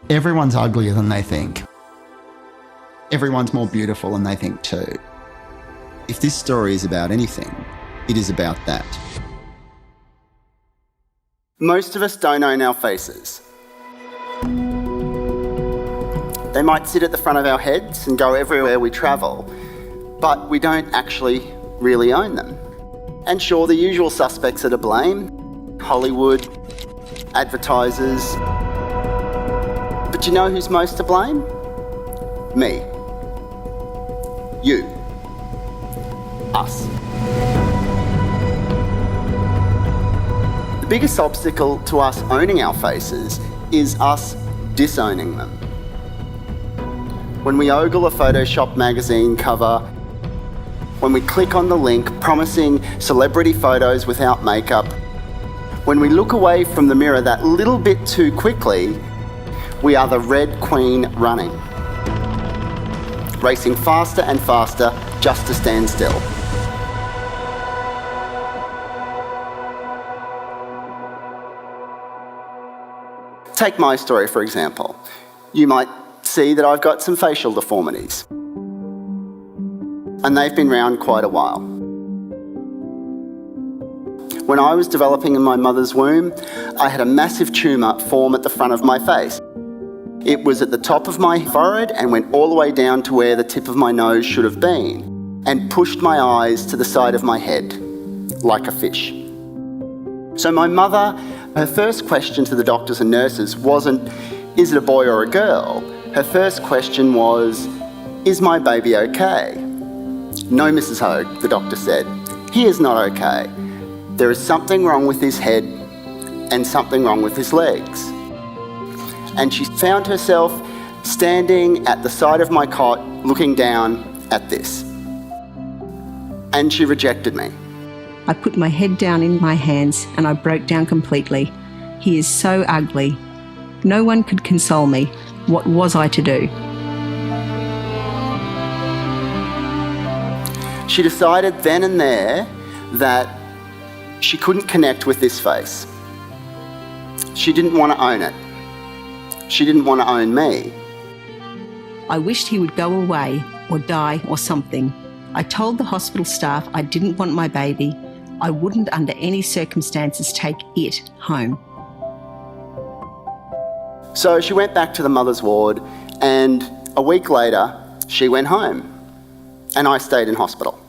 Everyone's uglier than they think. Everyone's more beautiful than they think too. If this story is about anything, it is about that. Most of us don't own our faces. They might sit at the front of our heads and go everywhere we travel, but we don't actually really own them. And sure, the usual suspects are to blame: Hollywood, advertisers. But you know who's most to blame? Me. You. Us. The biggest obstacle to us owning our faces is us disowning them. When we ogle a Photoshop magazine cover, when we click on the link promising celebrity photos without makeup, when we look away from the mirror that little bit too quickly, we are the Red Queen running, racing faster and faster just to stand still. Take my story, for example. You might see that I've got some facial deformities, and they've been around quite a while. When I was developing in my mother's womb, I had a massive tumour form at the front of my face. It was at the top of my forehead and went all the way down to where the tip of my nose should have been, and pushed my eyes to the side of my head, like a fish. So my mother, her first question to the doctors and nurses wasn't, is it a boy or a girl? Her first question was, is my baby okay? No, Mrs. Hoge, the doctor said. He is not okay. There is something wrong with his head and something wrong with his legs. And she found herself standing at the side of my cot looking down at this. And she rejected me. I put my head down in my hands and I broke down completely. He is so ugly. No one could console me. What was I to do? She decided then and there that she couldn't connect with this face. She didn't want to own it. She didn't want to own me. I wished he would go away or die or something. I told the hospital staff I didn't want my baby. I wouldn't under any circumstances take it home. So she went back to the mother's ward, and a week later, she went home, and I stayed in hospital.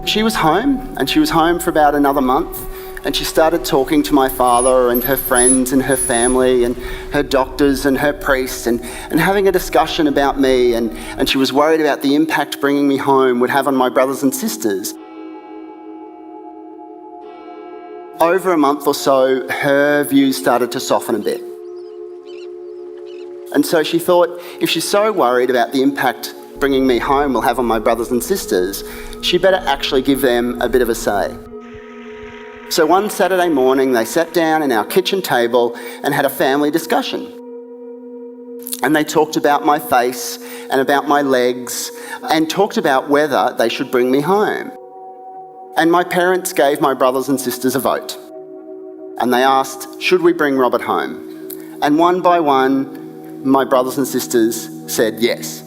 She was home, and she was home for about another month, and she started talking to my father and her friends and her family and her doctors and her priests and having a discussion about me, and she was worried about the impact bringing me home would have on my brothers and sisters. Over a month or so, her views started to soften a bit. And so she thought, if she's so worried about the impact bringing me home will have on my brothers and sisters, she better actually give them a bit of a say. So one Saturday morning, they sat down in our kitchen table and had a family discussion. And they talked about my face and about my legs and talked about whether they should bring me home. And my parents gave my brothers and sisters a vote. And they asked, should we bring Robert home? And one by one, my brothers and sisters said yes.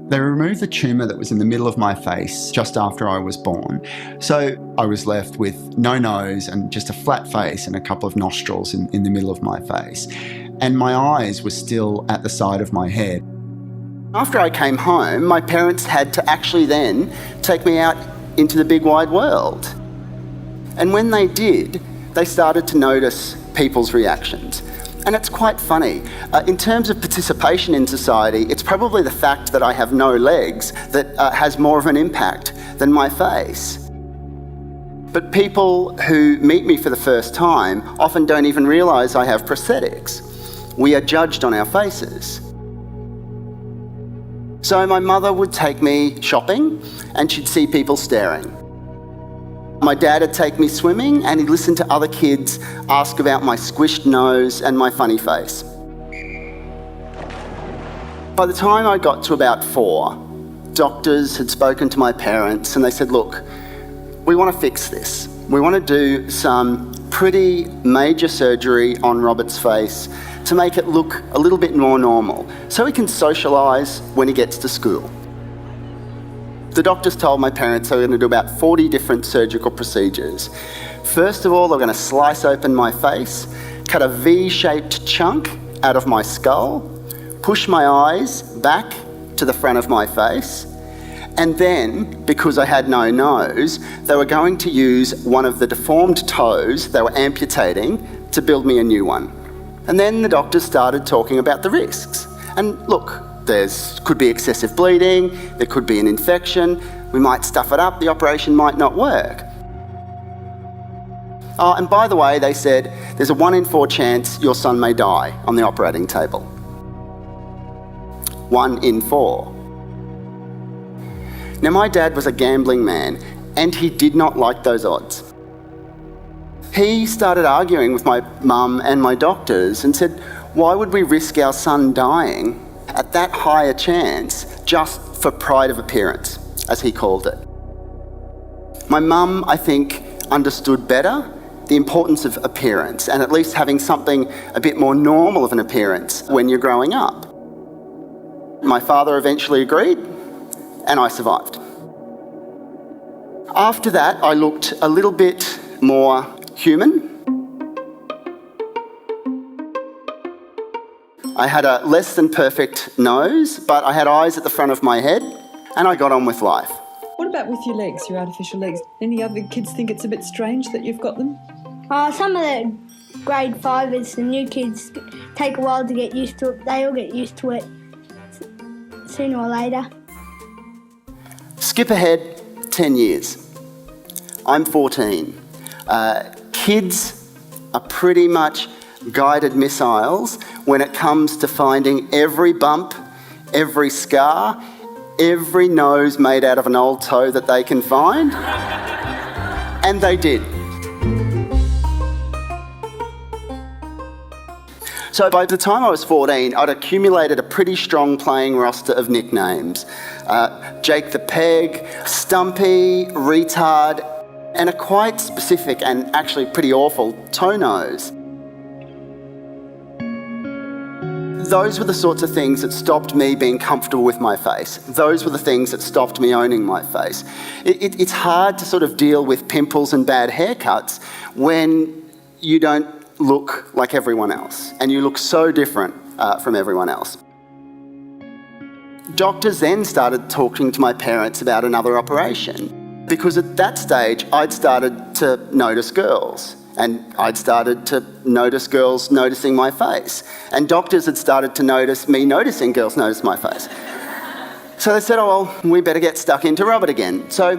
They removed the tumour that was in the middle of my face just after I was born. So I was left with no nose and just a flat face and a couple of nostrils in the middle of my face. And my eyes were still at the side of my head. After I came home, my parents had to actually then take me out into the big wide world. And when they did, they started to notice people's reactions. And it's quite funny. In terms of participation in society, it's probably the fact that I have no legs that has more of an impact than my face. But people who meet me for the first time often don't even realise I have prosthetics. We are judged on our faces. So my mother would take me shopping and she'd see people staring. My dad would take me swimming and he'd listen to other kids ask about my squished nose and my funny face. By the time I got to about 4, doctors had spoken to my parents and they said, look, we want to fix this. We want to do some pretty major surgery on Robert's face to make it look a little bit more normal, so he can socialise when he gets to school. The doctors told my parents they were going to do about 40 different surgical procedures. First of all, they were going to slice open my face, cut a V-shaped chunk out of my skull, push my eyes back to the front of my face, and then, because I had no nose, they were going to use one of the deformed toes they were amputating to build me a new one. And then the doctors started talking about the risks. And look, there could be excessive bleeding, there could be an infection, we might stuff it up, the operation might not work. Oh, and by the way, they said, there's a 1 in 4 chance your son may die on the operating table. 1 in 4. Now, my dad was a gambling man, and he did not like those odds. He started arguing with my mum and my doctors and said, why would we risk our son dying at that high a chance just for pride of appearance, as he called it? My mum, I think, understood better the importance of appearance and at least having something a bit more normal of an appearance when you're growing up. My father eventually agreed, and I survived. After that, I looked a little bit more human. I had a less than perfect nose, but I had eyes at the front of my head, and I got on with life. What about with your legs, your artificial legs? Any other kids think it's a bit strange that you've got them? Some of the grade 5ers, the new kids, take a while to get used to it. They all get used to it sooner or later. Skip ahead 10 years. I'm 14. Kids are pretty much guided missiles when it comes to finding every bump, every scar, every nose made out of an old toe that they can find. And they did. So by the time I was 14, I'd accumulated a pretty strong playing roster of nicknames. Jake the Peg, Stumpy, Retard, and a quite specific and actually pretty awful toe nose. Those were the sorts of things that stopped me being comfortable with my face. Those were the things that stopped me owning my face. It's hard to sort of deal with pimples and bad haircuts when you don't look like everyone else, and you look so different from everyone else. Doctors then started talking to my parents about another operation, because at that stage I'd started to notice girls, and I'd started to notice girls noticing my face, and doctors had started to notice me noticing girls notice my face. So they said, oh well, we better get stuck into Robert again. So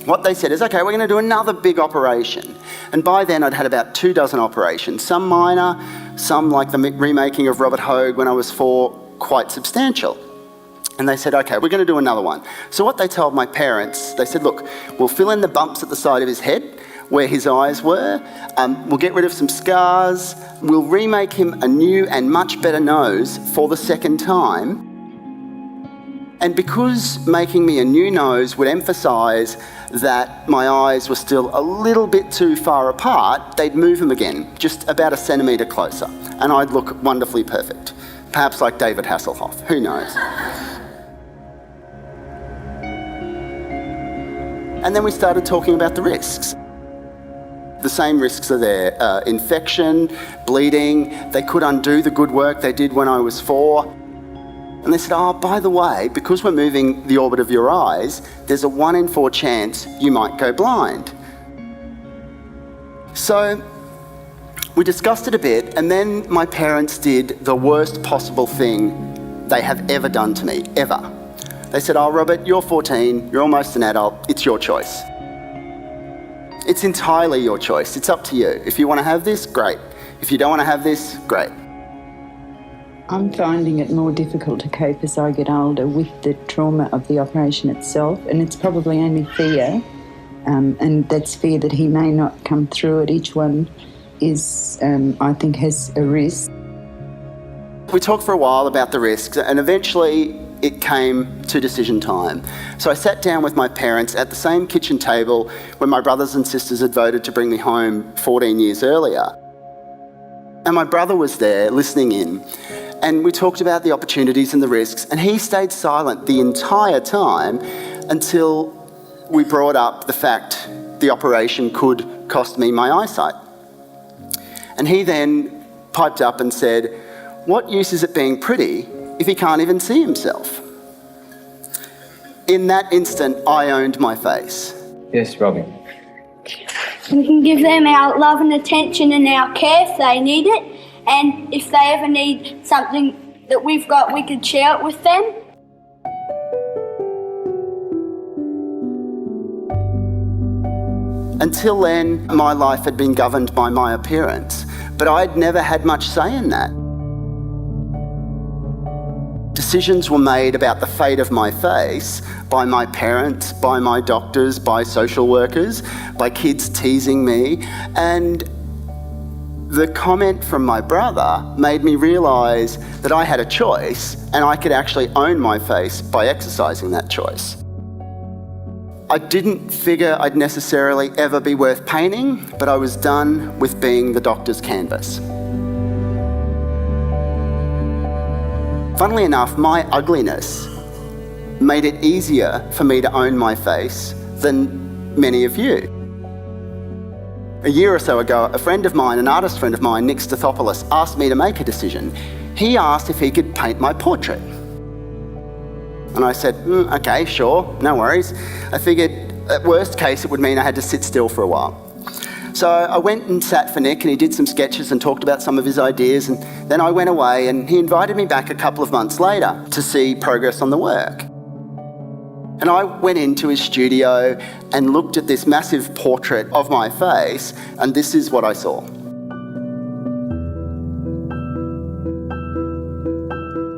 what they said is, okay, we're going to do another big operation. And by then I'd had about 24 operations, some minor, some like the remaking of Robert Hoge when I was 4, quite substantial. And they said, okay, we're going to do another one. So what they told my parents, they said, look, we'll fill in the bumps at the side of his head where his eyes were, we'll get rid of some scars, we'll remake him a new and much better nose for the second time. And because making me a new nose would emphasise that my eyes were still a little bit too far apart, they'd move them again, just about a centimetre closer, and I'd look wonderfully perfect. Perhaps like David Hasselhoff, who knows? And then we started talking about the risks. The same risks are there, infection, bleeding. They could undo the good work they did when I was 4. And they said, oh, by the way, because we're moving the orbit of your eyes, there's a 1 in 4 chance you might go blind. So we discussed it a bit, and then my parents did the worst possible thing they have ever done to me, ever. They said, oh, Robert, you're 14, you're almost an adult, it's your choice. It's entirely your choice, it's up to you. If you want to have this, great. If you don't want to have this, great. I'm finding it more difficult to cope as I get older with the trauma of the operation itself, and it's probably only fear, and that's fear that he may not come through it. Each one is, I think, has a risk. We talked for a while about the risks, and eventually it came to decision time. So I sat down with my parents at the same kitchen table when my brothers and sisters had voted to bring me home 14 years earlier. And my brother was there listening in, and we talked about the opportunities and the risks, and he stayed silent the entire time until we brought up the fact the operation could cost me my eyesight. And he then piped up and said, "What use is it being pretty if he can't even see himself?" In that instant, I owned my face. Yes, Robbie. We can give them our love and attention and our care if they need it, and if they ever need something that we've got, we could share it with them. Until then, my life had been governed by my appearance, but I'd never had much say in that. Decisions were made about the fate of my face by my parents, by my doctors, by social workers, by kids teasing me, and the comment from my brother made me realise that I had a choice and I could actually own my face by exercising that choice. I didn't figure I'd necessarily ever be worth painting, but I was done with being the doctor's canvas. Funnily enough, my ugliness made it easier for me to own my face than many of you. A year or so ago, a friend of mine, an artist friend of mine, Nick Stathopoulos, asked me to make a decision. He asked if he could paint my portrait. And I said, okay, sure, no worries. I figured at worst case it would mean I had to sit still for a while. So I went and sat for Nick, and he did some sketches and talked about some of his ideas, and then I went away, and he invited me back a couple of months later to see progress on the work. And I went into his studio and looked at this massive portrait of my face, and this is what I saw.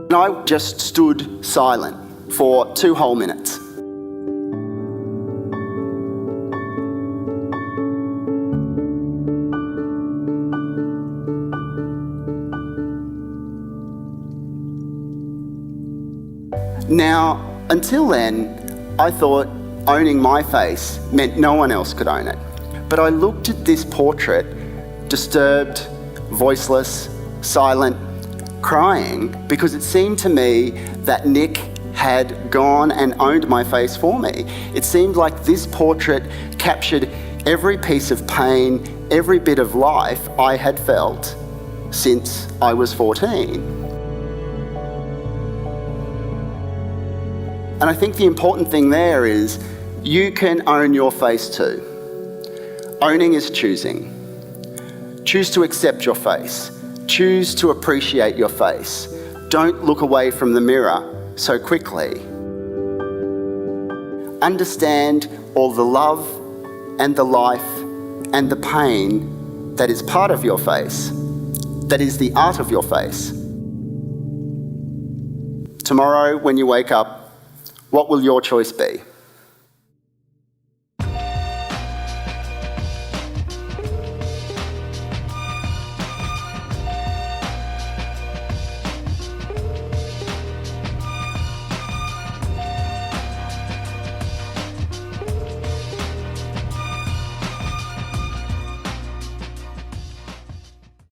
And I just stood silent for 2 whole minutes. Now, until then, I thought owning my face meant no one else could own it. But I looked at this portrait, disturbed, voiceless, silent, crying, because it seemed to me that Nick had gone and owned my face for me. It seemed like this portrait captured every piece of pain, every bit of life I had felt since I was 14. And I think the important thing there is you can own your face too. Owning is choosing. Choose to accept your face. Choose to appreciate your face. Don't look away from the mirror so quickly. Understand all the love and the life and the pain that is part of your face, that is the art of your face. Tomorrow, when you wake up, what will your choice be?